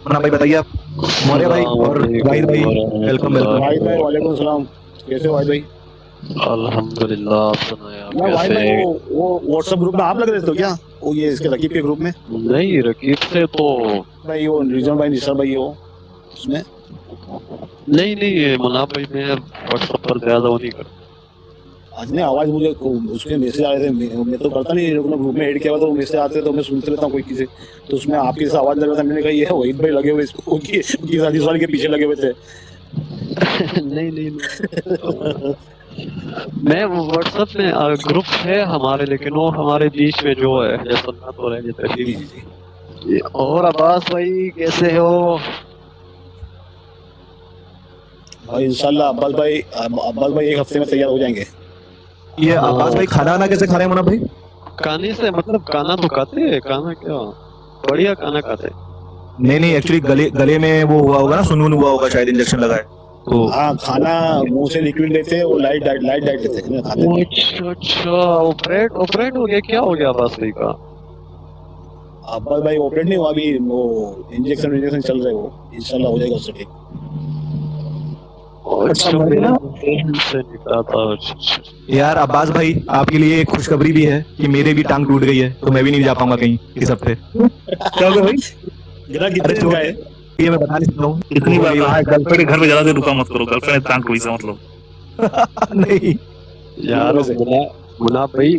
अपना भाई बताइए आप। मौर्य भाई और वाहिद भाई, वेलकम वेलकम। वाहिद भाई वालेकुम सलाम। कैसे हो वाहिद भाई? अल्हम्दुलिल्लाह। आप सुनाए, आप यार वाहिद कैसे? भाई वो व्हाट्सएप ग्रुप में आप लग रहे थे क्या? वो ये इसके रकीब के ग्रुप में नहीं, रकीब से तो भाई, वो रिजवान भाई, निशा भाई, वो उसमें नहीं नहीं, ये मुनाफ भाई मैं व्हाट्सएप पर ज्यादा वो नहीं करता। आज ने आवाज मुझे उसके मैसेज आ रहे थे। मैं तो करता नहीं, लोगों ने ग्रुप में ऐड किया हुआ तो मैसेज आते थे तो मैं सुनते रहता हूँ कोई किसी। तो उसमें आपकी जैसा आवाज लग रहा था, मैंने कहा ये है वाहिद भाई लगे हुए इसको की शादी वाले के पीछे लगे हुए थे। नहीं नहीं नहीं। मैं व्हाट्सएप में ग्रुप है हमारे, लेकिन वो हमारे बीच में जो है ये सुनना तो रह जाता जी है। जी जी। और अब्बास भाई कैसे हो? भाई इंशाल्लाह अब्बास भाई एक हफ्ते में तैयार हो जाएंगे। ये अब्बास भाई खाना आना कैसे खा रहे हैं मुनाफ भाई? खाने से मतलब खाना तो खाते हैं, खाना क्या बढ़िया खाना खाते हैं। नहीं नहीं, एक्चुअली गले गले में वो हुआ होगा ना, सुनून हुआ होगा शायद, इंजेक्शन लगाए तो। हाँ, खाना मुंह से लिक्विड लेते हैं, वो लाइट डाइट लेते हैं, खाते हैं। अच्छा अच्छा, ऑपरेट हो गया? क्या हो गया अब्बास भाई का? अब्बास भाई ऑपरेट नहीं हुआ अभी, वो इंजेक्शन चल रहे हैं, वो इंशाल्लाह हो जाएगा उससे ठीक। अच्छा, मेरा से निकला था। अच्छा। यार अब्बास भाई, आपके लिए एक खुशखबरी भी है कि मेरे भी टांग टूट गई है, तो मैं भी नहीं जा पाऊंगा कहीं इस हफ्ते। क्या हो गया भाई? गिरा कितने दिन का है? ये मैं बता नहीं सकता हूँ। इतनी बात है, गर्लफ्रेंड के घर में ज्यादा देर रुका मत करो, गर्लफ्रेंड टांग कोई सा मतलब। नहीं यार मुना भाई,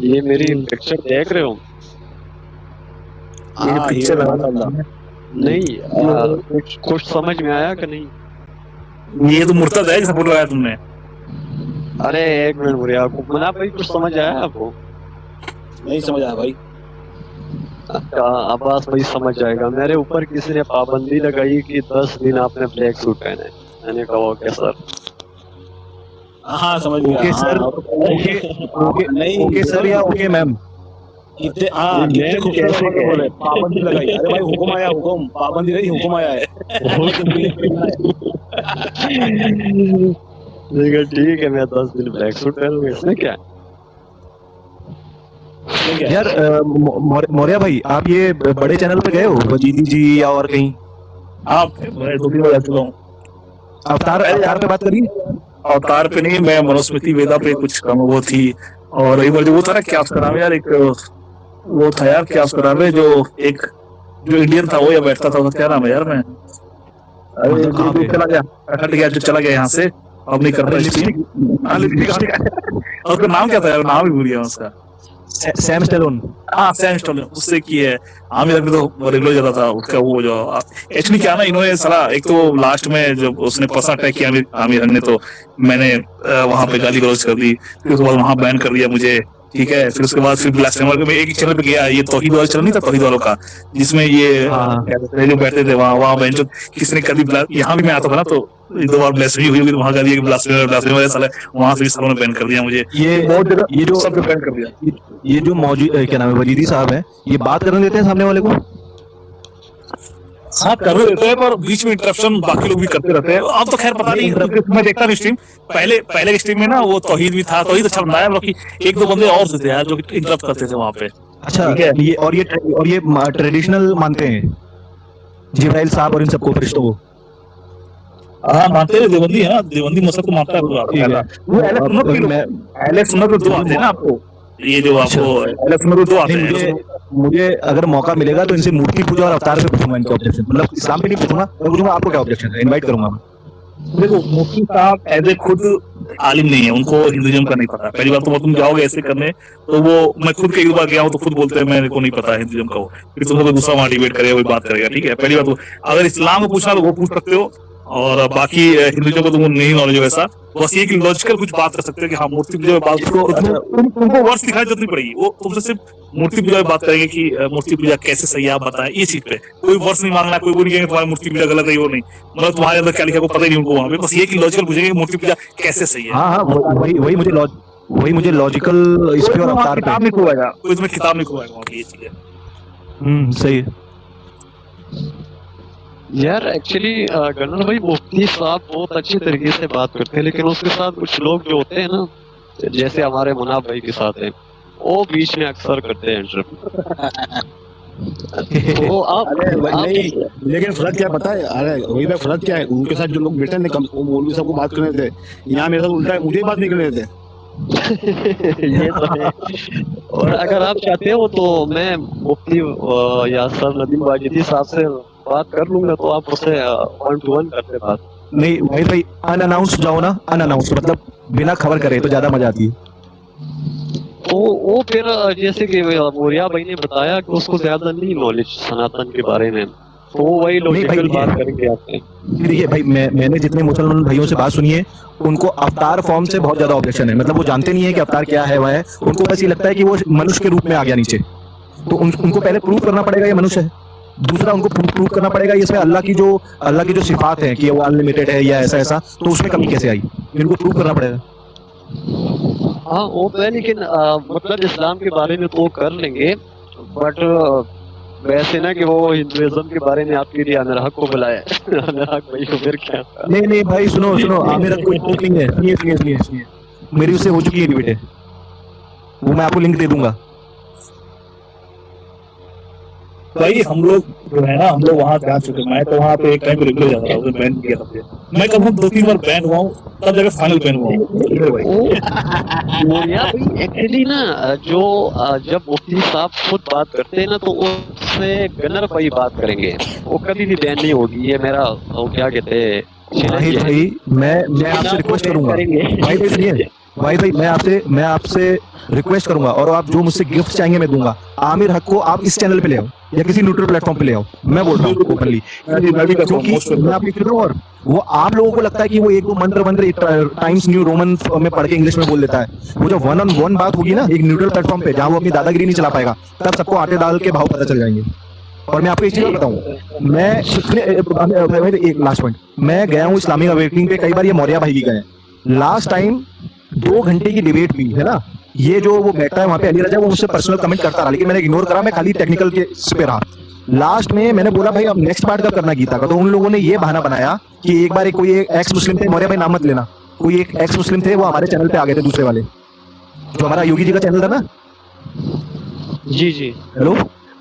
ये मेरी पिक्चर देख रहे हो? हाँ, ये माशाल्लाह। नहीं, कुछ समझ में आया कि नहीं? ये तो मुर्तद है, सपोर्ट लगाया तुमने। अरे एक मिनट बुढ़िया, मुना भाई कुछ समझ आया आपको? नहीं समझ आया भाई। अच्छा, अब्बास भाई समझ जाएगा। मेरे ऊपर किसी ने पाबंदी लगाई कि 10 दिन आपने ब्लैक सूट पहने। मैंने कहा ओके सर। हाँ समझ गया। ओके सर, हाँ, ओके नहीं ओके सर या ओके मैम? कितने कितने खूबसूरत बात बोले, पाबंदी लगाई। अरे भाई हुक्म आया, हुक्म, पाबंदी नहीं, हुक्म आया है। ठीक है, मैं 10 दिन ब्लैक सूट पहनूंगा, इसमें क्या है? यार मौर्य भाई, आप ये बड़े चैनल पे गए हो, वजीदी जी या और कहीं? आप मैं 2 दिन बाद आ चुका हूँ। अवतार अवतार पे बात करिए। अवतार पे नहीं, मैं मनुस्मृति वेदा पे कुछ कम वो थी। और एक बार जो वो था ना, क्या उसका नाम है यार, एक वो था यार, क्या उसका नाम है, जो एक जो इंडियन था वो या बैठता था, उसका क्या नाम है यार, मैं अरे कहाँ पे? चला गया, हट गया, जो चला गया यहाँ से, अब नहीं करता स्ट्रीम। उसका नाम क्या था यार, नाम ही भूल गया उसका। Sam Stallone. हाँ, सैम स्टोन उससे की है। आमिर अभी तो रेगुलर जाता था उसका, वो जो एक्चुअली क्या ना, इन्होंने साला एक तो लास्ट में जब उसने पर्सनल अटैक किया आमिर ने, तो मैंने वहां पे गाली गलौज कर दी, फिर उसके बाद वहां बैन कर दिया मुझे। ठीक है, फिर उसके बाद फिर ब्लास्फेमर में एक चैनल पे गया, ये तौहीद वाला चैनल नहीं था, तौहीद वालों का, जिसमें ये जो बैठते थे वहां बेंच किसी ने कर दी, यहाँ भी मैं आता था ना, तो 2 बार ब्लास्फेमी हुई, वहां कर दिया कि ब्लास्फेमर साले, वहां से भी सालों ने बैन कर दिया मुझे। बहुत जगह ये जो सब बैन कर दिया। ये जो मौजूद क्या नाम है, वजीदी साहब हैं, ये बात करने देते हैं सामने वाले को? हाँ कर देते हैं, पर बीच में इंटरप्शन बाकी लोग भी करते रहते हैं। अब तो खैर पता नहीं, मैं देखता नहीं स्ट्रीम। पहले के स्ट्रीम में ना वो तौहीद भी था, तौहीद अच्छा बनाया, बाकी 1-2 बंदे और थे यार जो इंटरप्ट करते थे वहां पे। अच्छा, ये ट्रेडिशनल मानते हैं जिब्राइल साहब और इन सबको, फरिश्तों को? हाँ मानते हैं, देवबंदी है ना, देवबंदी मसलक को मानता है पूरा। वो एलेक्स सुन्नत में 2 आते हैं ना आपको, ये जो आपको एलेक्स सुन्नत में 2 आते हैं। मुझे अगर मौका मिलेगा तो इनसे मूर्ति पूजा और अवतार पे पूछूंगा इनके ऑब्जेक्शन, मतलब इस्लाम पे नहीं पूछूंगा, मैं पूछूंगा आपको क्या ऑब्जेक्शन है, इनवाइट करूंगा मैं। देखो, मुफ्ती साहब ऐसे खुद आलिम नहीं है, उनको हिंदुइज्म का नहीं पता। पहली बात तो तुम जाओगे ऐसे करने, तो वो मैं खुद कई बार गया हूँ तो खुद बोलते हैं मेरे को नहीं पता है हिंदुइज्म का। वो फिर तुम लोग दूसरा वहां डिबेट करेगा, वही बात करेगा। ठीक है, पहली बात तो अगर इस्लाम को पूछना तो वो पूछ सकते हो, और बाकी हिंदुइज्म को तुमको नहीं नॉलेज है वैसा। बस ये कि लॉजिकल कुछ बात कर सकते हो कि हाँ मूर्ति पूजा में बात, तुमको वर्ड्स दिखाई जरूरत नहीं पड़ेगी, वो तुमसे सिर्फ मूर्ति पूजा में बात करेंगे कि मूर्ति पूजा कैसे सही है आप बताएं, ये चीज पे कोई वर्ड्स नहीं मांगना, कोई वो नहीं कहेंगे तुम्हारी मूर्ति पूजा गलत है, वो नहीं, मतलब तुम्हारे अंदर क्या लिखा है पता ही नहीं उनको वहां पे। बस ये कि लॉजिकल पूछेंगे मूर्ति पूजा कैसे सही है। हाँ, वही मुझे लॉजिकल इस पे और अवतार पे। किताब नहीं खुआएगा कोई, तुम्हें किताब नहीं खुआएगा वहां की, ये चीज है। सही है यार एक्चुअली गन्नर भाई, मुफ्ती साहब बहुत अच्छी तरीके से बात करते हैं, लेकिन उसके साथ कुछ लोग जो होते हैं ना, जैसे हमारे मुनाफ भाई के साथ हैं, वो बीच में अक्सर करते हैं इंटरप्ट। तो अरे भाई आप नहीं, लेकिन फर्क क्या पता है, अरे वही भाई फर्क क्या है, उनके साथ जो लोग बैठे थे वो मौलवी साहब को बात करने थे, यहाँ मेरे साथ उल्टा है, मुझे ही बात नहीं करने थे। ये तो है। और अगर आप चाहते हो तो मैं मुफ्ती यासर नदीम वाजिदी साहब से बात कर लूंगा, तो आप उससे 1-to-1 करते बात। नहीं भाई अनअनाउंस जाओ ना, अनअनाउंस मतलब बिना खबर करे तो ज्यादा मजा आती है। तो वो फिर जैसे कि मोरिया भाई ने बताया कि उसको ज्यादा नहीं नॉलेज सनातन के बारे में, तो वो वही नहीं भाई, लॉजिकल बात करेंगे आपसे। देखिए भाई, मैंने जितने मुसलमान भाइयों से बात सुनी है, उनको अवतार फॉर्म से बहुत ज्यादा ऑब्जेक्शन है। मतलब वो जानते नहीं है कि अवतार क्या है, वह है, उनको बस ये लगता है कि वो मनुष्य के रूप में आ गया नीचे। तो उनको पहले प्रूव करना पड़ेगा ये मनुष्य है। दूसरा, उनको प्रूव करना पड़ेगा इसमें अल्लाह की जो सिफात है कि वो अनलिमिटेड है या ऐसा ऐसा, तो उसमें कमी कैसे आई, इनको प्रूव करना पड़ेगा। हाँ वो तो है, लेकिन मतलब इस्लाम के बारे में तो कर लेंगे, बट वैसे ना कि वो हिंदुइज्म के बारे में आपके लिए अनर हक को बुलाया। अनर हक भाई को फिर क्या। नहीं भाई, सुनो, आमिर हक कोई जोक नहीं है। सुनिए, मेरी उससे हो चुकी है डिबेट, वो मैं आपको लिंक दे दूंगा। भाई हम लोग जो है ना, हम लोग वहाँ जा चुके। मैं तो वहाँ पे एक टाइम पे रेगुलर जाता था, बैन किया था मुझे। मैं कम से कम 2-3 बार बैन हुआ हूँ, तब जाकर फाइनल बैन हुआ हूँ। मोरिया भाई एक्चुअली ना जो जब मुफ्ती साहब खुद बात करते हैं ना, तो उससे गनर भाई बात करेंगे, वो कभी भी बैन नहीं होगी। ये मेरा वो क्या कहते हैं भाई मैं आपसे रिक्वेस्ट करूंगा, भाई सुनिए भाई मैं आपसे रिक्वेस्ट करूंगा, और आप जो मुझसे गिफ्ट चाहेंगे मैं दूंगा। आमिर हक को आप इस चैनल पे ले आओ या किसी न्यूट्रल प्लेटफॉर्म पे ले आओ, मैं बोल रहा हूँ ओपनली। क्योंकि मैं आपको कह रहा हूँ, और वो आप लोगों को लगता है कि वो एक दो मंत्र टाइम्स न्यू रोमन में पढ़ के इंग्लिश में बोल देता है। वो जब 1-on-1 बात होगी ना एक न्यूट्रल प्लेटफॉर्म पे, जहाँ वो अपनी दादागिरी नहीं चला पाएगा, तब सबको आटे दाल के भाव पता चल जाएंगे। और मैं आपको एक चीज बताऊं, मैं एक लास्ट पॉइंट, मैं गया हूँ इस्लामिक अवेकनिंग पे कई बार, ये मौर्या भाई भी गए। लास्ट टाइम 2 घंटे की डिबेट हुई है ना, ये जो वो बैठा है वहां पे अली रजा, वो मुझसे पर्सनल कमेंट करता रहा, लेकिन मैंने इग्नोर करा, मैं खाली टेक्निकल के इस पे रहा। लास्ट में मैंने बोला भाई अब नेक्स्ट पार्ट कब करना गीता का, तो उन लोगों ने ये बहाना बनाया कि एक बार कोई एक्स मुस्लिम थे, मौर्या भाई नाम मत लेना, कोई एक एक्स मुस्लिम थे, वो हमारे चैनल पे आ गए थे, दूसरे वाले जो हमारा योगी जी का चैनल था ना। जी हेलो,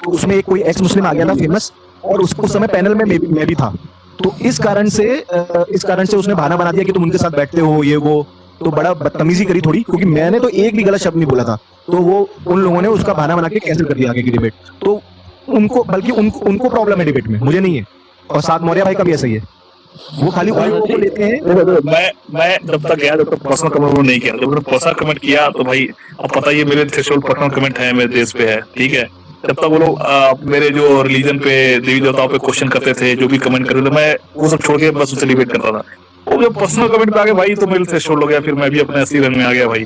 तो उसमें एक कोई एक्स मुस्लिम आ गया था फेमस, और उस समय पैनल में मैं भी था। तो इस कारण से उसने बहाना बना दिया कि तुम उनके साथ बैठते हो, ये वो, तो बड़ा बदतमीजी करी थोड़ी, क्योंकि मैंने तो एक भी गलत शब्द नहीं बोला था। तो वो उन लोगों ने उसका बहाना बना के कैंसिल कर दिया आगे की डिबेट। तो उनको प्रॉब्लम है डिबेट में, मुझे नहीं है। और साथ मौर्या भाई का भी ऐसा ही है, वो खाली उन लोगों को लेते हैं। मैं जब तक गया, जब तक पर्सनल कमेंट नहीं किया, जब तक पर्सनल कमेंट किया तो भाई अब पता ही है मेरे थ्रेशोल्ड पर्सनल कमेंट है, मेरे देश पे है, ठीक है। जब तक वो लोग मेरे जो रिलीजन पे, देवी देवताओं पे क्वेश्चन करते थे, जो भी कमेंट करते थे, मैं वो सब छोड़ के बस उससे डिबेट करता था। वो जब पर्सनल कमेंट पे आ गए भाई, तो मेरे थ्रेशोल्ड हो गया, फिर मैं भी अपने असली रंग में आ गया भाई।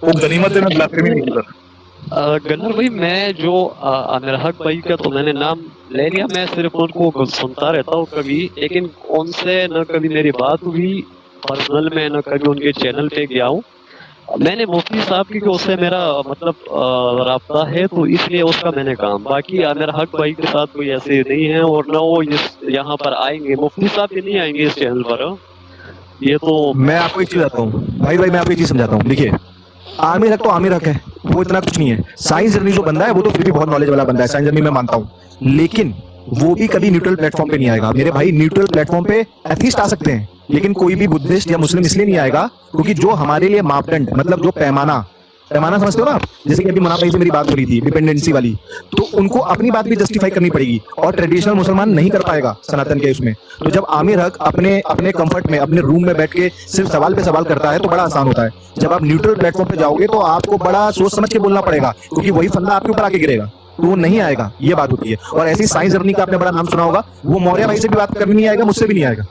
वो गनीमत है, मैं ब्लास्फेमी नहीं करता। गन्नर भाई, मैं जो आमिर हक भाई का तो मैंने नाम ले लिया, मैं सिर्फ उनको सुनता रहता हूँ कभी, लेकिन उनसे न कभी मेरी बात हुई पर्सनल में, न कभी उनके चैनल पे गया हूँ। मैंने मुफ्ती साहब की उससे मेरा मतलब राब्ता है, तो इसलिए उसका मैंने काम। बाकी आमिर हक भाई के साथ कोई ऐसे नहीं है, और न वो यहाँ पर आएंगे, मुफ्ती साहब भी नहीं आएंगे इस चैनल पर। ये तो मैं आपको एक चीज बताता हूँ भाई, मैं आपको एक चीज समझाता हूँ। देखिए, आमिर हक तो आमिर हक है, वो इतना कुछ नहीं है। साइंस जर्नी जो बंदा है वो तो फिर भी बहुत नॉलेज वाला बंदा है, साइंस जर्नी मैं मानता हूँ, लेकिन वो भी कभी न्यूट्रल प्लेटफॉर्म पे नहीं आएगा मेरे भाई। न्यूट्रल प्लेटफॉर्म पे एथीस्ट आ सकते हैं, लेकिन कोई भी बुद्धिस्ट या मुस्लिम इसलिए नहीं आएगा क्योंकि जो हमारे लिए मापदंड, मतलब जो पैमाना समझते हो ना, जैसे कि अभी मुनाफ भाई से मेरी बात हो रही थी डिपेंडेंसी वाली, तो उनको अपनी बात भी जस्टिफाई करनी पड़ेगी, और ट्रेडिशनल मुसलमान नहीं कर पाएगा सनातन के उसमें। तो जब आमिर हक अपने कंफर्ट में अपने रूम में बैठ के सिर्फ सवाल पे सवाल करता है तो बड़ा आसान होता है। जब आप न्यूट्रल प्लेटफॉर्म पे जाओगे तो आपको बड़ा सोच समझ के बोलना पड़ेगा, क्योंकि वही फंदा आपके ऊपर आके गिरेगा, तो वो नहीं आएगा, ये बात होती है। और ऐसी साइंस जर्नी का आपने बड़ा नाम सुना होगा, वो मौर्या भाई से भी बात करनी नहीं आएगा, मुझसे भी नहीं आएगा,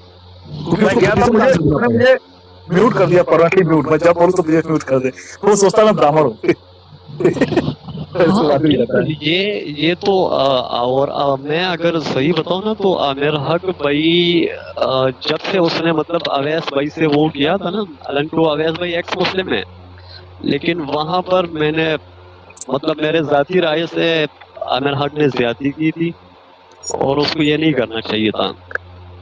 क्योंकि म्यूट कर दिया, परमानेंटली म्यूट। मैं जब बोलूं तो मुझे म्यूट कर दे, वो सोचता मैं ब्राह्मण हूँ। ये तो और मैं अगर सही बताऊं ना, तो आमिर हक भाई जब से उसने मतलब अवैस भाई से वो किया था ना, अलंटू अवैस भाई एक्स मुस्लिम है, लेकिन वहां पर मैंने मतलब मेरे जाती राय से आमिर हक ने ज्यादती की थी, और उसको ये नहीं करना चाहिए था।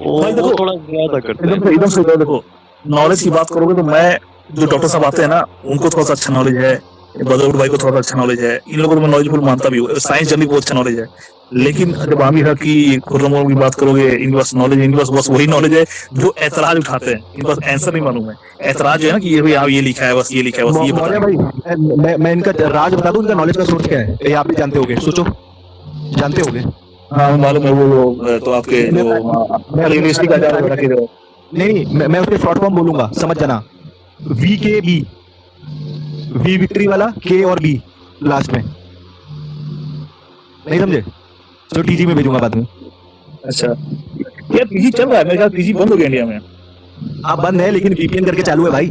वो थोड़ा ज्यादा करते हैं। एकदम से देखो, नॉलेज की बात करोगे तो मैं, जो डॉक्टर साहब आते हैं ना, उनको थोड़ा सा अच्छा नॉलेज है, बदौर भाई को थोड़ा सा अच्छा नॉलेज है, इन लोगों को मैं नॉलेजफुल मानता भी हूँ। साइंस जर्नी को अच्छा नॉलेज है, लेकिन जब आमिर हक की, खुर्रम की बात करोगे, इनके पास नॉलेज, इनके पास बस वही नॉलेज है जो ऐतराज उठाते हैं, इनके पास आंसर नहीं मालूम है। ऐतराज है ना कि ये भाई आप ये लिखा है, बस ये लिखा है, बस ये मौर्य पता भाई, है। मैं इनका राज बता दूं, इनका नॉलेज का सोर्स क्या है, ये आप भी जानते होगे, सोचो, जानते होगे। हाँ मालूम है, वो तो आपके जो यूनिवर्सिटी का जा रहा है। नहीं, मैं उसके शॉर्ट फॉर्म बोलूंगा, समझ जाना। वी के बी, वी विक्ट्री वाला, के और बी लास्ट में, नहीं समझे तो टीजी में भेजूंगा बाद में। अच्छा यार, पीजी चल रहा है, मेरे ख्याल पीजी बंद हो गया इंडिया में। आप बंद है लेकिन वीपीएन करके चालू है भाई।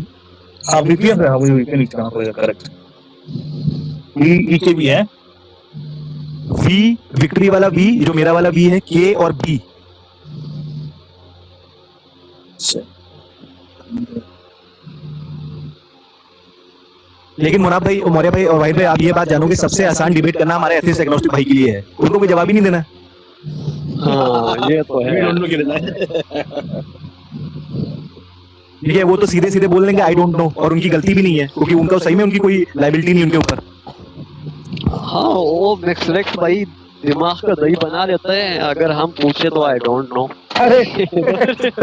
हाँ वीपीएन है, मुझे वीपीएन चलाना पड़ेगा, करेक्ट। ई के भी है, वी विक्ट्री वाला वी, जो मेरा वाला वी है, के और बी। लेकिन मुनाफ भाई, मौर्य भाई और वाहिद भाई, आप ये बात जानोगे, सबसे आसान डिबेट करना हमारे एथिस्ट एग्नोस्टिक भाई के लिए है, उनको कोई जवाब ही नहीं देना। हाँ ये तो है। उन लोग के लिए ठीक है, वो तो सीधे सीधे बोल देंगे आई डोंट नो, और उनकी गलती भी नहीं है, क्योंकि उनका सही में उनकी कोई लाइबिलिटी नहीं उनके ऊपर। हाँ वो मैक्सवेक्स भाई दिमाग का दही बना देता है, अगर हम पूछे तो आई डोंट नो। अरे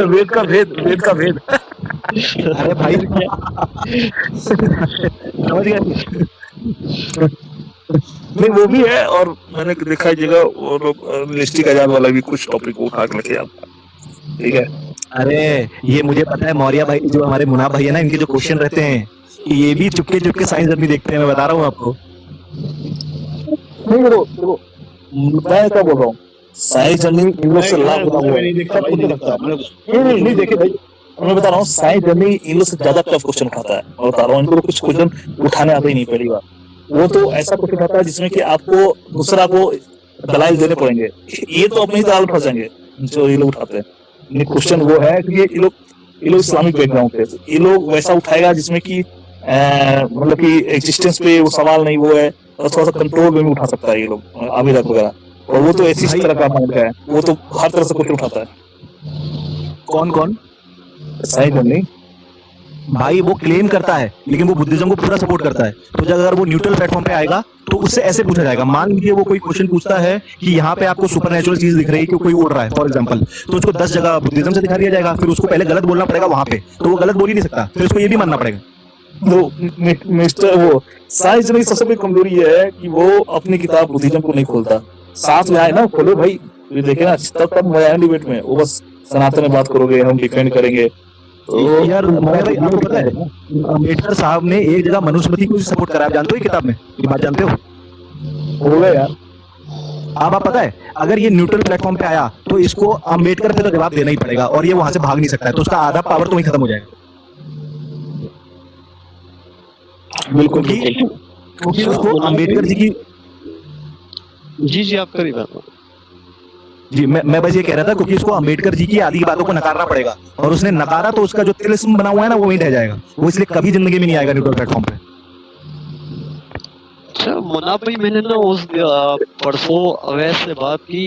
वेद का भेद, वेद का भेद। अरे भाई समझ गया। नहीं वो भी है, और मैंने देखा है जगह वो लोग लिस्टिक आजाद वाला भी कुछ टॉपिक उठा के लेके आता, ठीक है। अरे ये मुझे पता है, मौर्य भाई, जो हमारे मुनाफ भाई है ना, इनके जो क्वेश्चन रहते हैं, ये भी चुपके चुपके साइंस जर्नी देखते हैं, मैं बता रहा हूँ आपको। नहीं देखो मैं क्या बोल रहा हूँ, साइंस जर्नी इन लोग से लाभ बना हुआ है। नहीं देखता भाई, नहीं देखता नहीं देखे भाई, मैं बता रहा हूँ साइंस जर्नी इन लोग से ज्यादा टफ क्वेश्चन उठाता है। मैं बता रहा हूँ, इनको कुछ क्वेश्चन उठाने आते ही नहीं पहली बार। वो तो ऐसा क्वेश्चन उठाता है जिसमें कि आपको दूसरा को दलाइल देने पड़ेंगे, ये तो अपने ही दाल फंस जाएंगे जो ये लोग उठाते हैं। ये क्वेश्चन वो है कि ये लोग इस्लामिक बैकग्राउंड पे, ये लोग वैसा उठाएगा जिसमें कि मतलब कि एग्जिस्टेंस पे वो सवाल नहीं, वो है और थोड़ा सा कंट्रोल में भी उठा सकता है ये लोग, आमिर हक वगैरह। और वो तो ऐसी तरह का माइंड है, वो तो हर तरह से कुछ उठाता है। कौन कौन साइंस जर्नी भाई, वो क्लेम करता है लेकिन वो बुद्धिज्म को पूरा सपोर्ट करता है। तो जब अगर वो न्यूट्रल प्लेटफॉर्म पे आएगा तो उससे ऐसे पूछा जाएगा, मान लीजिए वो कोई क्वेश्चन पूछता है कि यहाँ पे आपको सुपरनेचुरल चीज दिख रही है कि कोई उड़ रहा है फॉर एग्जांपल, तो उसको 10 जगह बुद्धिज्म से दिखा दिया जाएगा, फिर उसको पहले गलत बोलना पड़ेगा वहां पे, तो वो गलत बोल ही नहीं सकता, फिर उसको ये भी मानना पड़ेगा। वो मिस्टर वो साइंस जर्नी सबसे बड़ी कमजोरी ये है कि वो अपनी किताब बुद्धिज्म को नहीं खोलता। साथ में आए ना, खोलो भाई, ये देखे ना, तब मजा है डिबेट में। वो बस सनातन में बात करोगे, हम डिफेंड करेंगे। तो यार मौर्य भाई, आपको पता है अम्बेडकर साहब ने एक जगह मनुस्मृति को सपोर्ट करा, आप जानते हो ये किताब में, ये बात जानते हो गया यार। आप पता है, अगर ये न्यूट्रल प्लेटफॉर्म पे आया तो इसको अम्बेडकर पे तो जवाब देना ही पड़ेगा, और ये वहां से भाग नहीं सकता है, तो उसका आधा पावर तो वहीं खत्म हो जाएगा। बिल्कुल क्योंकि उसको अम्बेडकर जी की, जी आप करिए बात। जी मैं बस ये कह रहा था, क्योंकि उसको अम्बेडकर जी की आदि बातों को नकारना पड़ेगा, और उसने नकारा तो उसका जो तिलिस्म बना हुआ है ना, वो वहीं रह जाएगा, वो इसलिए कभी जिंदगी में नहीं आएगा न्यूट्रल प्लेटफॉर्म पे। अच्छा मुनाफ भाई, मैंने ना उस परसों अवैध से बात की,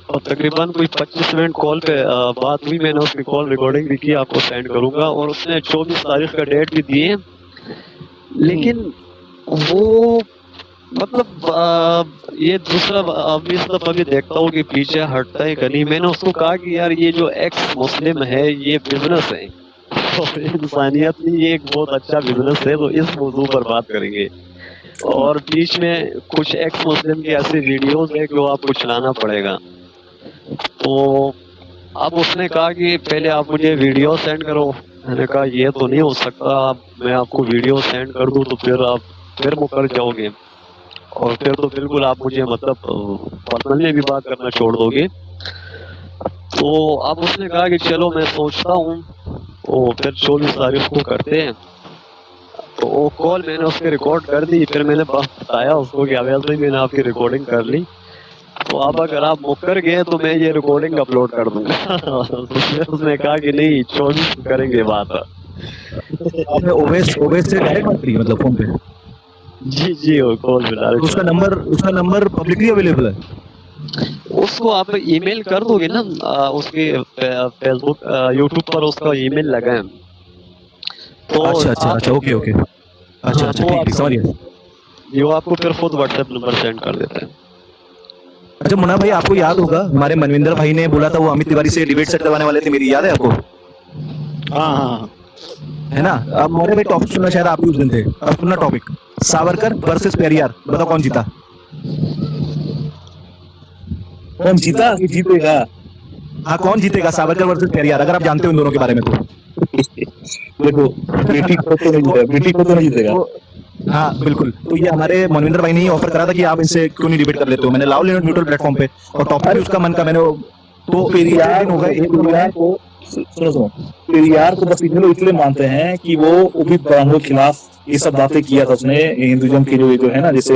और तकरीबन कोई 25 मिनट कॉल पे बात हुई, मैंने उसकी कॉल रिकॉर्डिंग भी की, आपको सेंड करूंगा, और उसने 24 तारीख का डेट भी दिए, लेकिन वो मतलब ये दूसरा अभी सब अभी देखता हूँ कि पीछे हटता है कहीं। मैंने उसको कहा कि यार ये जो एक्स मुस्लिम है ये बिजनेस है, और इंसानियत में ये एक बहुत अच्छा बिजनेस है, तो इस मौजू पर बात करेंगे। और बीच में कुछ एक्स मुस्लिम की ऐसी वीडियोस है जो आपको चलाना पड़ेगा। तो अब उसने कहा कि पहले आप मुझे वीडियो सेंड करो, मैंने कहा ये तो नहीं हो सकता, मैं आपको वीडियो सेंड कर दूं तो फिर आप फिर मुकर जाओगे, और फिर तो बिल्कुल आप मुझे मतलब पर्सनली भी बात करना छोड़ दोगे। तो अब उसने कहा कि चलो मैं सोचता हूँ, तो फिर 24 तारीख को करते हैं। तो वो कॉल मैंने उसके रिकॉर्ड कर दी, फिर मैंने बताया उसको कि वैसे ही मैंने आपकी रिकॉर्डिंग कर ली, तो अब अगर आप मुकर गए तो मैं ये रिकॉर्डिंग अपलोड कर दूंगा। तो उसने कहा कि नहीं 24 करेंगे बात। आपने ओवेस से डायरेक्ट बात करी, मतलब फोन पे? जी वो कॉल मिला। उसका नंबर पब्लिकली अवेलेबल है? उसको आप ईमेल कर दोगे ना, उसके फेसबुक यूट्यूब पर उसका ईमेल लगा है। तो अच्छा ओके अच्छा ठीक समझ गया। ये वो आपको फिर खुद व्हाट्सएप नंबर सेंड कर देते हैं। अच्छा मुन्ना भाई, आपको याद होगा हमारे मनविंदर भाई ने बोला था वो अमित तिवारी से डिबेट सेट करवाने वाले थे, मेरी याद है आपको? हाँ हाँ है ना? अब मौर्य भाई टॉपिक सुनना शायद आप भी उस दिन थे। अब सुनना टॉपिक, सावरकर वर्सेस पेरियार, बताओ कौन जीता? कौन जीता कि जीतेगा? हाँ, कौन जीतेगा, सावरकर वर्सेस पेरियार, अगर आप जानते हो इन दोनों के बारे में तो? देखो, बेटी को तो नहीं जीतेगा, बेटी को तो नहीं जीतेगा। हाँ बिल्कुल, तो ये हमारे मनविंदर भाई ने ही ऑफर करा था कि आप इनसे क्यों नहीं डिबेट कर लेते हो। मैंने लाओ न्यूट्रल प्लेटफॉर्म पे, और टॉपिक भी उसका मन का, मैंने तो पेरियार हो गए, पेरियार को सुनो, पेरियार को बस इतने लोग इसलिए मानते हैं कि वो उपित ब्राह्मणों के खिलाफ ये सब बातें किया था उसने, हिंदुइज्म के जो है ना, जैसे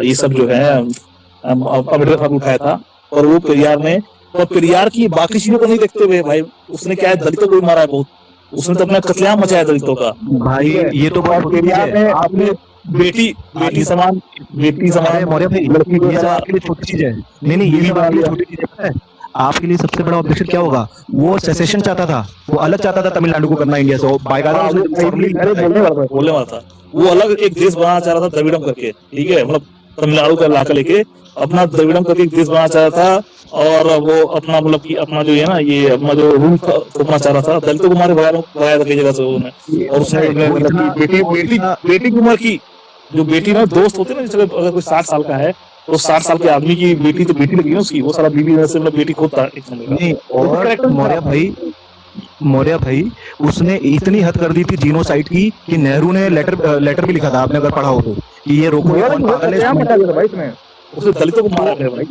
ये सब जो है अम्बेडकर साहब उठाया था, और वो पेरियार ने, और पेरियार की बाकी चीजों को नहीं देखते हुए भाई, उसने क्या है, दलितों को भी मारा है बहुत, उसने तो अपना कत्लेआम मचाया दलितों का भाई। ये तो बहुत पेरियार ने अपने बेटी समान मौर्य भाई, ये सब आपके लिए छोटी चीज है। नहीं, ये सब आपके लिए छोटी चीज है, पता है? आपके लिए सबसे बड़ा ऑब्जेक्शन क्या होगा? वो सेसेशन चाहता था, वो अलग चाहता था तमिलनाडु को करना इंडिया से, बोलने वाला था, वो अलग एक देश बनाना चाह रहा था द्रविड़म करके, ठीक है, मतलब तमिलनाडु का इलाका लेके अपना द्रविड़म करके एक देश बनाना चाह रहा था, और वो अपना मतलब कि अपना जो है ना, ये अपना जो रूल थोपना चाह रहा था, दलितों को मारे भगाया था कई जगह से उन्होंने, और उसने बेटी की उम्र की, जो बेटी में दोस्त होते ना, चलो अगर कोई 60 साल का है तो 60 साल के आदमी की बेटी, तो बेटी लगी ना उसकी, वो सारा बीबी से मतलब बेटी खोदता एक नहीं। और मौर्य भाई उसने इतनी हद कर दी थी जीनोसाइड की कि नेहरू ने लेटर भी लिखा था, आपने अगर पढ़ा हो तो, कि ये रोको, ये कौन पागल है, उसने दलितों को मारा है भाई।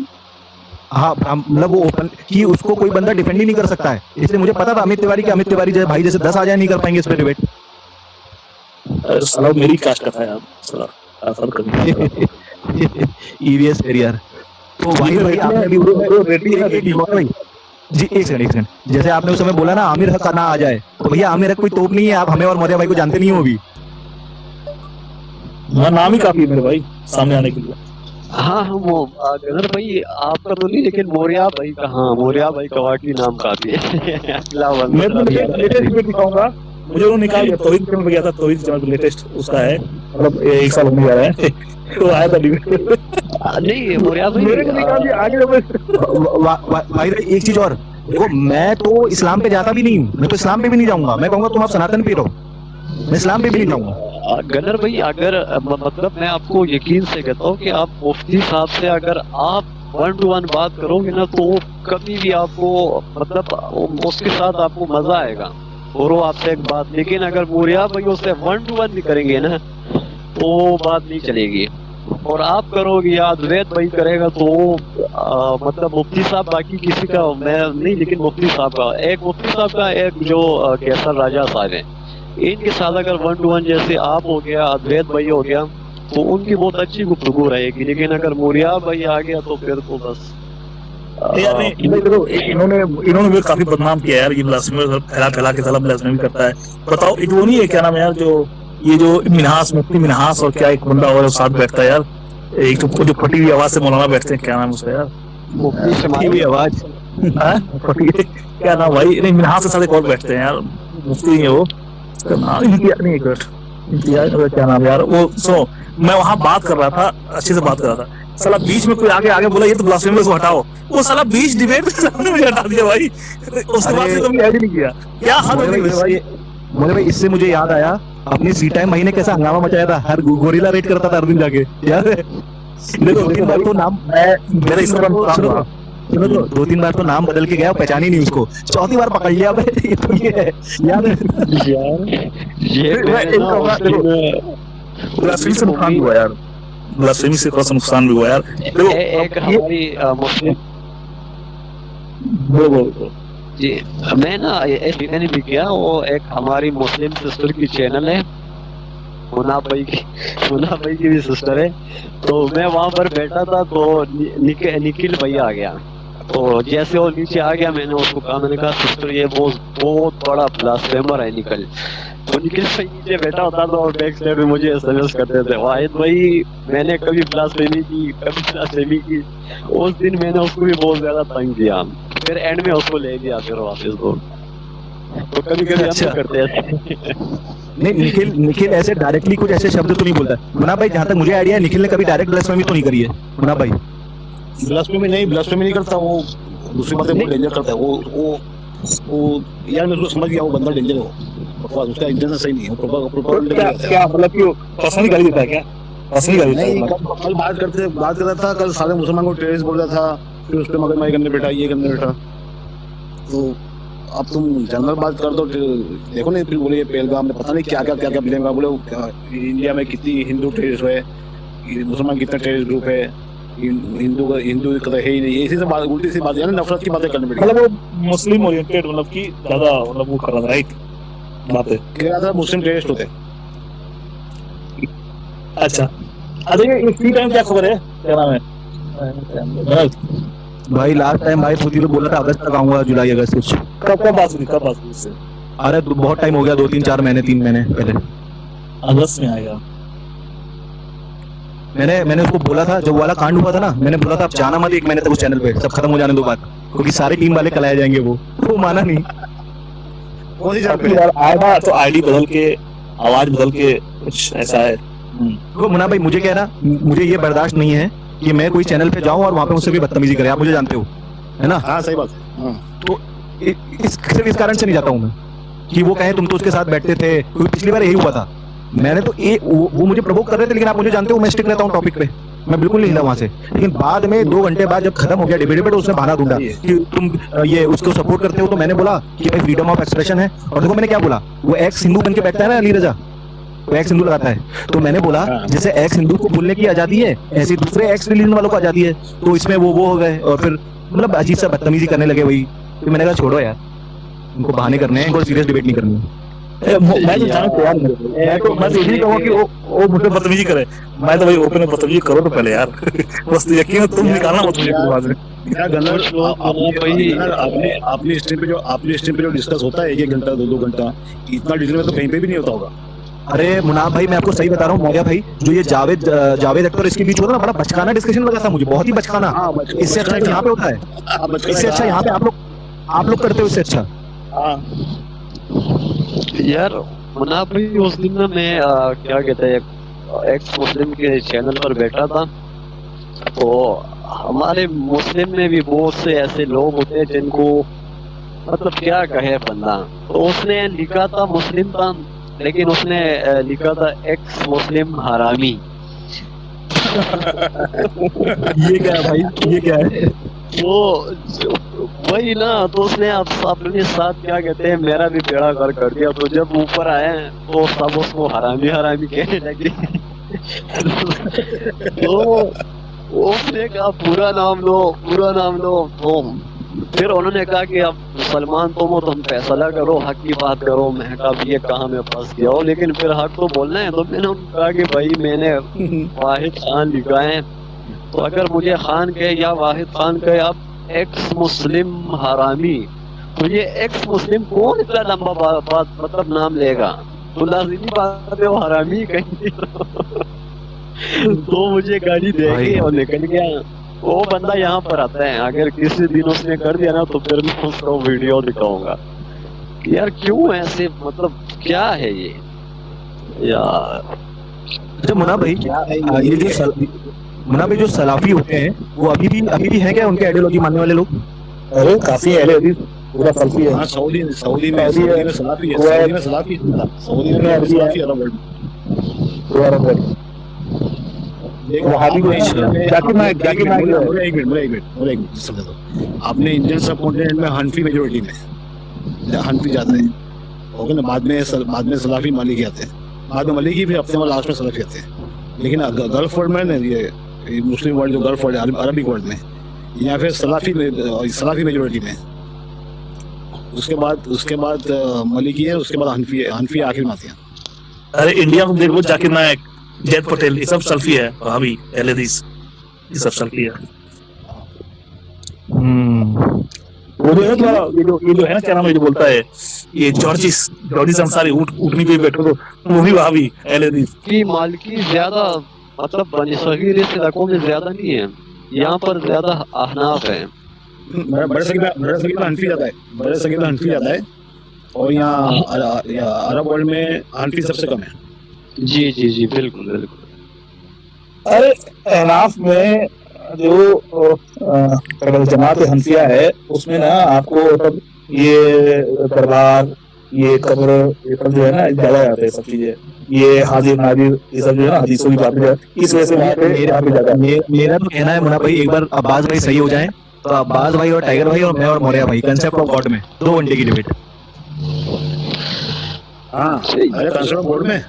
हाँ, मतलब वो ओपन कि उसको कोई बंदा डिफेंड ही नहीं कर सकता है, इसलिए मुझे पता था अमित तिवारी जैसे भाई जैसे 10 आ जाए नहीं कर पाएंगे इस पे डिबेट। साला मेरी कास्ट का था यार, साला ईवीएस पेरियार। तो भाई आपने भी जी, एक सेकंड, जैसे आपने उस समय बोला ना आमिर हक ना आ जाए, तो भैया आमिर हक कोई तोप नहीं है, आप हमें और मौर्य भाई को जानते नहीं हो अभी। नाम ही काफी है मेरे भाई सामने आने के लिए। हाँ वो गदर भाई आपका तो नहीं, लेकिन मौर्या भाई का, हाँ मौर्या भाई का वाकई नाम काफी है। अगला मैं तो लेटेस्ट वीडियो दिखाऊंगा, मुझे वो निकाल दिया, तौहीद चैनल पे गया था, तौहीद चैनल लेटेस्ट उसका है, मतलब 1 साल होने जा रहा है, तो आया था डिबेट। नहीं मौर्या भाई मेरे को निकाल दिया आगे। भाई एक चीज और देखो, मैं तो इस्लाम पे जाता भी नहीं हूँ, मैं तो इस्लाम पे भी नहीं जाऊंगा, मैं कहूंगा तुम आप सनातन पे रहो, मैं इस्लाम पे भी नहीं जाऊंगा। गदर भाई अगर मतलब मैं आपको यकीन से कहता हूँ कि आप मुफ्ती साहब से अगर आप 1 to 1 बात करोगे ना, तो कभी भी आपको मतलब उसके साथ आपको मजा आएगा, और वो आपसे एक बात। लेकिन अगर मौर्या भाई उससे 1 to 1 भी करेंगे ना, तो बात नहीं चलेगी, और आप करोगे या अद्वैत भाई करेगा, तो मतलब मुफ्ती साहब, बाकी किसी का मैं नहीं, लेकिन मुफ्ती साहब का, एक मुफ्ती साहब का, एक जो कैसर राजा साहब है, इनके साथ अगर 1 to 1 जैसे आप हो गया, अद्वैत भाई हो गया, तो उनकी बहुत अच्छी गुफ्तगू रहेगी। लेकिन अगर मौर्या भाई आ गया तो फिर तो बस इन्होंने भी काफी बदनाम किया यार, ये ब्लास्फेमी फैला के साला ब्लास्फेमी करता है। बताओ, एक वो नहीं है क्या नाम है यार, जो मिन्हास, मुफ्ती मिन्हास, और क्या एक बंदा और साथ बैठता है यार, एक तो जो फटी हुई आवाज से मौलाना बैठते हैं, क्या नाम उसका यार, फटी हुई आवाज, क्या नाम भाई, नहीं मिन्हास के साथ एक और बैठते हैं यार, मुफ्ती नहीं है वो, नहीं क्या नाम यार वो, सुनो मैं वहां बात कर रहा था, अच्छे से बात कर रहा था, साला बीच में कोई आगे बोला ये तो ब्लास्फेमी को हटाओ, वो साला बीच डिबेट में सामने मुझे हटा दिया भाई, उसके बाद से कभी ऐड ही नहीं किया, क्या हद हो गई भाई। मोरे भाई इससे मुझे याद आया, अपनी सी टाइम महीने कैसा हंगामा मचाया था, हर गोरिल्ला रेड करता था हर दिन जाके, याद है? देखो 2-3 बार तो नाम, मेरा इस सुनो तो 2-3 बार तो नाम बदल के गया, पहचान ही नहीं उसको, 4थी बार पकड़ लिया भाई, ये तो ये है, याद है? ब्लास्फेमी से नुकसान हुआ यार, ब्लास्फेमी से थोड़ा सा नुकसान भी हुआ यार। देखो एक हमारी मुस्लिम जी, मैं ना मैंने भी किया, वो एक हमारी मुस्लिम सिस्टर की चैनल है, मुन्ना भाई की भी सिस्टर है, तो मैं वहां पर बैठा था, तो निखिल भाई आ गया, तो जैसे वो नीचे आ गया, मैंने उसको कहा, मैंने कहा सिस्टर ये बहुत बड़ा ब्लास्फेमर है निखिल, तो निखिल भाई नीचे बैठा होता था, और बैक साइड में मुझे एसएमएस करते थे, वाहिद भाई मैंने कभी ब्लास्फेमी की, उस दिन मैंने उसको भी बहुत ज्यादा तंग किया, फिर एंड में उसको ले गया फिर वापस, तो कभी अच्छा। हम करते हैं। नहीं, निखिल ऐसे डायरेक्टली कुछ ऐसे शब्द तो नहीं बोलता मुन्ना भाई, जहां तक मुझे आइडिया है निखिल ने कभी डायरेक्ट ब्लास्फेमी तो नहीं करी है मुन्ना भाई। ब्लास्फेमी नहीं करता वो, दूसरी बातें बहुत डेंजर करता है वो यार मैं उसको समझ गया, वो बंदा डेंजर है, वो बकवास, उसका इंटेंशन सही नहीं है, तो प्रॉपर क्या क्या मतलब कि पर्सनली गाली देता है क्या? पर्सनली गाली देता है नहीं। मतलब? कल बात कर रहा था, कल सारे मुसलमान को टेररिस्ट बोल रहा था, फिर उस पर मगजमारी करने बैठा, ये करने बैठा। तो अब तुम जनरल बात कर दो, देखो नहीं, फिर बोले पहलगाम में पता नहीं क्या ब्लेम का, बोले इंडिया में कितनी हिंदू टेररिस्ट है, मुसलमान कितना टेररिस्ट ग्रुप है, हिंदू का है ही नहीं, ऐसी से बात, उल्टी सी बात, यानी नफरत की बातें करने बैठ मतलब वो मुस्लिम ओरिएंटेड मतलब कि ज्यादा मतलब वो कर रहा था, राइट? बातें गया, मुस्लिम टेररिस्ट होते। अच्छा ये फ्री टाइम क्या खबर है, क्या नाम है? भाई लास्ट टाइम भाई खुद ही तो बोला था अगस्त तक आऊंगा, जुलाई अगस्त कुछ। कब बात हुई उससे? अरे बहुत टाइम हो गया, 2-3-4 महीने 3 महीने पहले। अगस्त में आएगा। मैंने उसको बोला था, जब वो वाला कांड हुआ था ना, मैंने बोला था आप जाना मत 1 महीने तक उस चैनल पे, सब खत्म हो जाने दो बात, क्योंकि सारे टीम वाले कल आ जाएंगे। वो माना नहीं। कौन सी जगह अगली पे? बार आएगा तो आईडी बदल के, आवाज बदल के, कुछ ऐसा है। तो मुन्ना भाई मुझे कह रहा, मुझे ये बर्दाश्त नहीं है कि मैं कोई चैनल पे जाऊं और वहां पे मुझसे भी बदतमीजी करे, आप मुझे जानते हो, है ना? हाँ सही बात है। तो सिर्फ इस कारण से नहीं जाता हूं मैं कि वो कहे तुम तो उसके साथ बैठते थे, क्योंकि पिछली बार यही हुआ था। मैंने तो वो मुझे प्रवोक कर रहे थे, लेकिन आप मुझे जानते हो मैं स्टिक रहता हूँ टॉपिक पे, मैं बिल्कुल नहीं हिला वहां से। लेकिन बाद में 2 घंटे बाद जब खत्म हो गया डिबेट, उसने बहाना ढूंढा कि तुम ये उसको सपोर्ट करते हो, तो मैंने बोला कि भाई फ्रीडम ऑफ एक्सप्रेशन है। और देखो मैंने क्या बोला, वो एक्स हिंदू बन के बैठता है ना अली रजा, वो एक्स हिंदू लगाता है, तो मैंने बोला जैसे एक्स हिंदू को बोलने की आजादी है, ऐसी दूसरे एक्स रिलीजन वालों को आजादी है, तो इसमें वो हो गए और फिर मतलब अजीब सा बदतमीजी करने लगे वही। तो मैंने कहा छोड़ो यार, इनको बहाने करने हैं, इनको सीरियस डिबेट नहीं करनी है। मैं तो जाना तैयार नहीं, मैं तो यही कहूँगा कि वो मुझसे बदतमीजी करे, मैं तो भाई ओपन में बदतमीजी करो तो पहले यार। बस यकीन है तुम निकालना बदतमीजी बाद में। यार गनर, अपनी स्ट्रीम पे जो डिस्कस होता है 1 घंटा 2 घंटा, इतना डिटेल में तो कहीं पे भी नहीं होता होगा। अरे मुनाफ भाई मैं आपको सही बता रहा हूँ, मौर्या भाई, जो ये जावेद अख्तर इसके बीच होता ना, बड़ा बचकाना डिस्कशन लगा था मुझे, बहुत ही बचकाना। इससे अच्छा यहाँ पे होता है, इससे अच्छा यहाँ पे आप लोग करते हो, इससे अच्छा। यार मुनाफ भाई, उस दिन ना मैं क्या कहते हैं, एक्स मुस्लिम के चैनल पर बैठा था, तो हमारे मुस्लिम में भी बहुत से ऐसे लोग होते हैं जिनको मतलब क्या कहे बंदा। तो उसने लिखा था, मुस्लिम था, लेकिन उसने लिखा था एक्स मुस्लिम हरामी। ये क्या है भाई, ये क्या है? वो वही ना, तो उसने अपने साथ क्या कहते हैं मेरा भी बेड़ा गर्क कर दिया। तो जब ऊपर आए तो सब उसको हरामी हरामी कहने लगे। तो उसने कहा पूरा नाम लो। तो फिर उन्होंने कहा कि अब मुसलमान तुम फैसला करो, हक की बात करो। मैं कहा ये कहाँ मैं फंस गया हूँ, लेकिन फिर हक तो बोलना है। तो मैंने उनको कहा कि भाई मैंने वाहिद खान लिखा है, तो अगर मुझे खान कहे या वाहिद खान कहे आप एक्स मुस्लिम हरामी, तो ये एक्स मुस्लिम कौन इतना लंबा बात मतलब नाम लेगा? तो लाजिमी बात है वो हरामी कहीं। तो मुझे गाली देगी और निकल गया। वो बंदा यहाँ पर आता है, अगर किसी दिन उसने कर दिया ना तो फिर मैं उसको वीडियो दिखाऊंगा। यार क्यों ऐसे, मतलब क्या है ये यार? अच्छा मुन्ना भाई, ये मुन्ना भाई जो सलाफी होते हैं वो अभी भी हैं क्या, उनके आइडियोलॉजी मानने वाले लोग? अरे काफी है, पूरा सल्फी है। हाँ सऊदी में सलाफी है, सऊदी में सलाफी अरब वर्ल्ड। अपने इंडियन सब कॉन्टिनेंट में हनफी मेजोरिटी में, हनफी ज्यादा है, ओके ना। बाद में सलाफी मालिकी आते हैं, बाद में मालिकी, फिर अपने लास्ट में सलाफी आते हैं। लेकिन गल्फ वर्ल्ड में ये मुस्लिम वर्ल्ड, जो गल्फ वर्ल्ड अरबिक वर्ल्ड में, यहाँ पे सलाफी मेजोरिटी में, उसके बाद मलिकी है, उसके बाद हनफी आखिर में आती है। अरे इंडिया में देखो, जाकिर नायक, जैद पटेल, ये सब सल्फी है, वहाबी, अहले हदीस, ये सब सल्फी है। वो जो है तुम्हारा, ये जो है ना, क्या नाम है जो बोलता है, ये जॉर्जिस अंसारी, उठनी पे बैठो तो वो भी वहाबी, अहले हदीस की मालिकी ज्यादा, मतलब बनी सगीर इस इलाकों में ज्यादा नहीं है, यहाँ पर ज्यादा अहनाफ है। बड़े सगीर में हनफी ज्यादा है, और यहाँ अरब वर्ल्ड में हनफी सबसे कम है। जी बिल्कुल। अरे अहनाफ में जो जमात हनफिया है उसमें ना आपको मतलब ये दरबार, ये कब्र, ये सब जो है ना ज्यादा आते हैं सब चीजें, ये हाजिर नाजिर, ये सब जो है ना हदीसों की बातें, इस वजह से वहाँ पे ज्यादा। मेरा तो कहना है मुन्ना भाई, एक बार अब्बास भाई सही हो जाए तो अब्बास भाई और टाइगर भाई और मैं और मौर्या भाई कंसेप्ट ऑफ गॉड में 2 घंटे की डिबेट। हाँ, अरे कंसर्ट बोर्ड में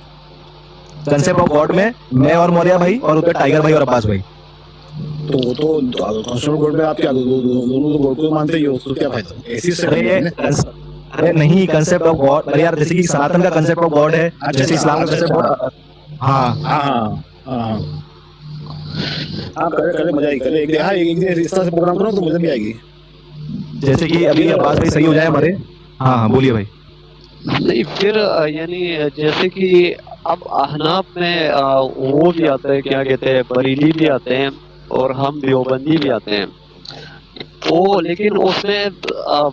कंसेप्ट ऑफ गॉड में मैं और मौर्या भाई और उधर टाइगर भाई और अब्बास भाई। तो वो तो कंसर्ट बोर्ड में आप क्या दोनों तो गॉड को मानते ही हो, तो क्या फायदा ऐसी से अरे नहीं, कंसेप्ट ऑफ गॉड, अरे यार जैसे कि सनातन का कंसेप्ट ऑफ गॉड है, जैसे इस्लाम का कंसेप्ट ऑफ, हाँ हाँ हाँ हाँ, करे मजा ही करे, एक दिन इस तरह से प्रोग्राम करो तो मजा भी आएगी। जैसे कि अभी अब्बास भाई सही हो जाए हमारे। हाँ हाँ बोलिए भाई। नहीं फिर यानी जैसे कि अब अहनाफ में वो भी आता है, क्या कहते हैं, बरेली भी आते हैं और हम देवबंदी भी आते हैं। तो लेकिन उसमें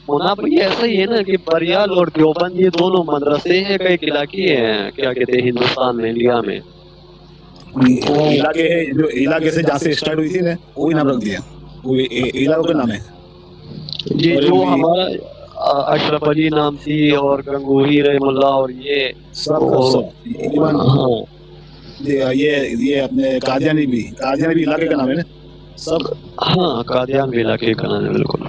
मुना भाई ऐसा ही है ना कि बरियाल और देवबंद ये दोनों मदरसे हैं, कई इलाके हैं, क्या कहते हैं, हिंदुस्तान में, इंडिया में। वो इलाके है जो इलाके से जहाँ से स्टार्ट हुई थी ना, वही नाम रख दिया, वो इलाकों का नाम है। ये जो हमारा अशरफ अली नाम थी और गंगोही रहमुल्ला और ये सब ये अपने कादियानी भी इलाके का नाम है ना सब। हाँ, कादियान भी इलाके का नाम है, बिल्कुल।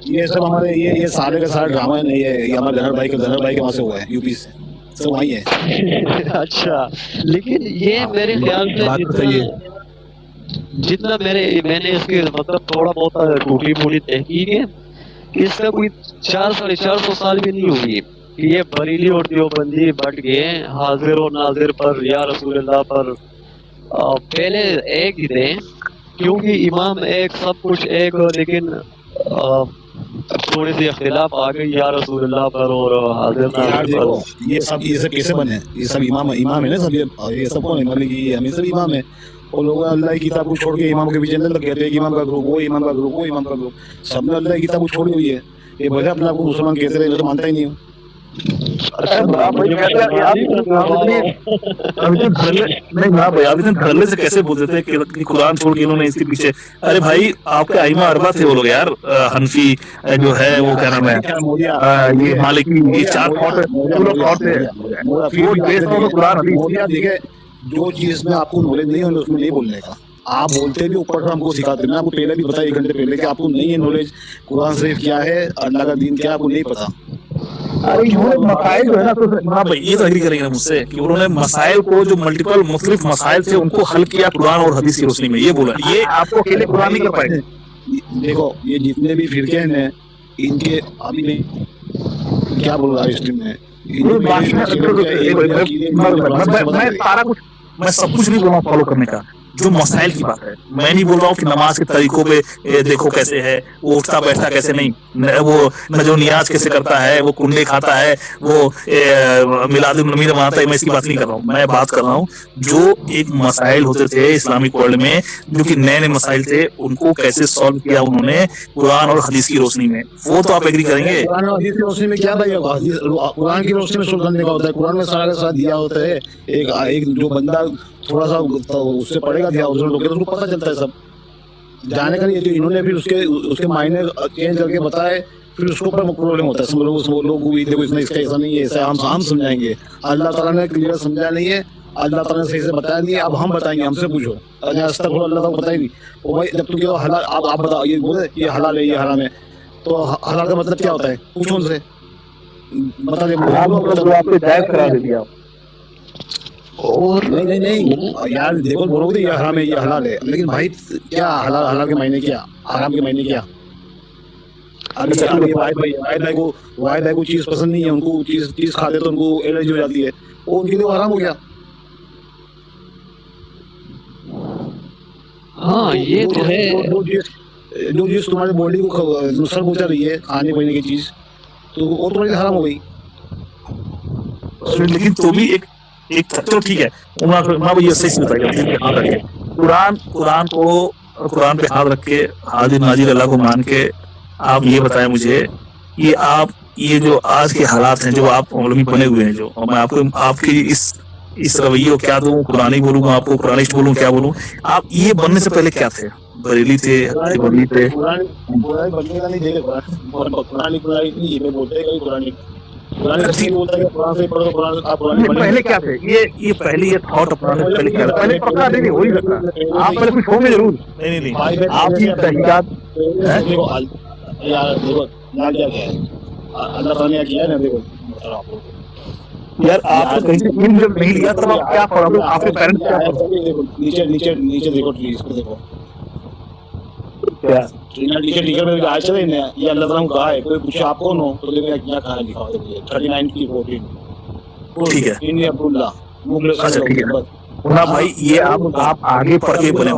ये सब हमारे ये सारे का सारा ड्रामा नहीं है, ये हमारे धनर भाई के वहाँ से हुआ है, यूपी से, सब वही है। अच्छा, लेकिन ये मेरे ख्याल से जितना मैंने इसके मतलब थोड़ा बहुत टूटी फूटी तहकीक है कि इसका कोई 400-450 साल भी नहीं हुई कि ये बरेली और देवबंदी बट गए हाजिर और नाजिर पर या रसूलुल्लाह पर। पहले एक ही थे, क्योंकि इमाम एक, सब कुछ एक, लेकिन थोड़ी सी इख्तिलाफ आ गई या रसूलुल्लाह पर और हाजिर नाजिर पर। ये सब कैसे बने? ये सब इमाम है ना सब, ये सब कौन है? मतलब कि हमें सब इमाम है, और लोग अल्लाह की किताब को छोड़ के इमाम के पीछे लग गए थे, इमाम का ग्रुप, वो इमाम का ग्रुप, वो इमाम का ग्रुप, सबने अल्लाह की किताब को छोड़ी हुई है। ये वजह अपने आप को मुसलमान कहते रहे, मैं तो मानता ही नहीं हूँ। धरले से कैसे बोल देते हैं कि कुरान छोड़ के इन्होंने इसके पीछे? अरे भाई आपके आइमा अरबा थे वो लोग यार, हनफी जो है वो क्या नाम है, ये मालिकी, ये 4 थॉट थे। देखे, जो चीज में आपको नॉलेज नहीं है उसमें नहीं बोलने का, आप बोलते भी ऊपर से हमको सिखाते। मैं आपको पहले भी बताया 1 घंटे पहले कि आपको नहीं है नॉलेज, कुरान शरीफ क्या है, अल्लाह का दीन क्या है, आपको नहीं पता। अरे इन्होंने मसाइल जो है ना, तो हाँ भाई ये तो एग्री करेंगे मुझसे कि उन्होंने मसाइल को, जो मल्टीपल मुख्तलिफ मसाइल थे उनको हल किया कुरान और हदीस की रोशनी में। ये बोला, ये आपको अकेले कुरान नहीं कर पाएंगे। देखो ये जितने भी फिरके हैं इनके अभी नहीं क्या बोल रहा है स्ट्रीम में, मैं सब कुछ नहीं बोल रहा हूँ फॉलो करने का, जो मसाइल की बात है। मैं नहीं बोल रहा हूँ कि नमाज के तरीकों पे देखो कैसे है, वो उठता बैठता कैसे नहीं, वो न जो नियाज कैसे करता है, वो कुंडे खाता है, वो मिलादुन नबी मनाता है, मैं इसकी बात नहीं कर रहा हूँ। मैं बात कर रहा हूँ जो एक मसाइल होते थे इस्लामिक वर्ल्ड में, जो कि नए नए मसाइल थे, उनको कैसे सॉल्व किया उन्होंने कुरान और हदीस की रोशनी में। वो तो आप एग्री करेंगे। कुरान और हदीस की रोशनी में क्या भाई, कुरान की रोशनी में सोल्व करने का होता है, कुरान में सारा का सारा दिया होता है। एक जो बंदा थोड़ा सा उससे पढ़ेगा दिया उसको पता चलता है सब जाने का नहीं। तो इन्होंने फिर उसके मायने चेंज करके बताए, फिर उसके ऊपर प्रॉब्लम होता है। सब लोग भी देखो इसमें इसका ऐसा नहीं है, ऐसा हम समझाएंगे। अल्लाह ताला ने क्लियर समझा नहीं है, अल्लाह ताला ने सही से बताया नहीं है, अब हम बताएंगे, हमसे पूछो। आज तक अल्लाह ताला पता ही नहीं। वो भाई जब तुम हलाल, आप बताओ, ये बोले ये हलाल है, ये हराम है, तो हलाल का मतलब क्या होता है? पूछो उनसे, बता दे। आपको जायज करा दिया और नहीं यार देखो, बोलोगे ये हराम है, ये हलाल है, लेकिन भाई क्या हलाल के मायने क्या, हराम के मायने क्या? अभी वाहिद भाई को चीज पसंद नहीं है, उनको चीज खाते तो उनको एलर्जी हो जाती है, वो उनके लिए हराम हो गया। हाँ ये तो है, जो चीज तुम्हारे बॉडी को नुकसान पहुंचा रही है, खाने पीने की चीज, तो वो तुम्हारे लिए हराम हो गई। लेकिन तो भी एक चलो ठीक है, ये सही बताइए, कुरान पे हाथ रख के, हाजिर नाजिर अल्लाह को मान के, आप ये बताएं मुझे, ये जो आज के हालात हैं, जो आप मौलवी बने हुए हैं, जो मैं आपको आपकी इस इस रवैये को क्या दूं, कुरानी बोलूंगा आपको, कुरानिस्ट बोलूं, क्या बोलूं? आप ये बनने से पहले क्या थे? बरेली थे, देवबंदी थे? कुरानी बनने का नहीं देखे कुरानी नहीं ये बोलते हैं कभी कुरानी नहीं बोलता कि कुरान से पढ़ो कुरान आप कुरानी नहीं, पहले क्या थे? ये पहले ये थॉट अपनाने से पहले क्या था? पहले पक्का नहीं हो ही सकता, आप पहले कुछ होंगे जरूर। नहीं नहीं नहीं, आप ही तहकीकात देखो यार देखो ना क्या है अल्लाह ताला ने किया है ना देखो बता आपको यार, आपने कहीं से इल्म जब नहीं लिया तब आप क्या पढ़ोगे? आपके पेरेंट्स क्या पढ़े? देखो नीचे नीचे नीचे देखो प्लीज देखो क्या नीचे टिकट में आज चले ना ये अल्लाह ताला ने कहा है कोई पूछे आप कौन हो तो देखो क्या कहा है लिखा हुआ है 39 की 14 ठीक है। इंडिया अब्दुल्ला मुगल अच्छा ठीक है मुन्ना भाई, ये आप आगे पढ़ के बोले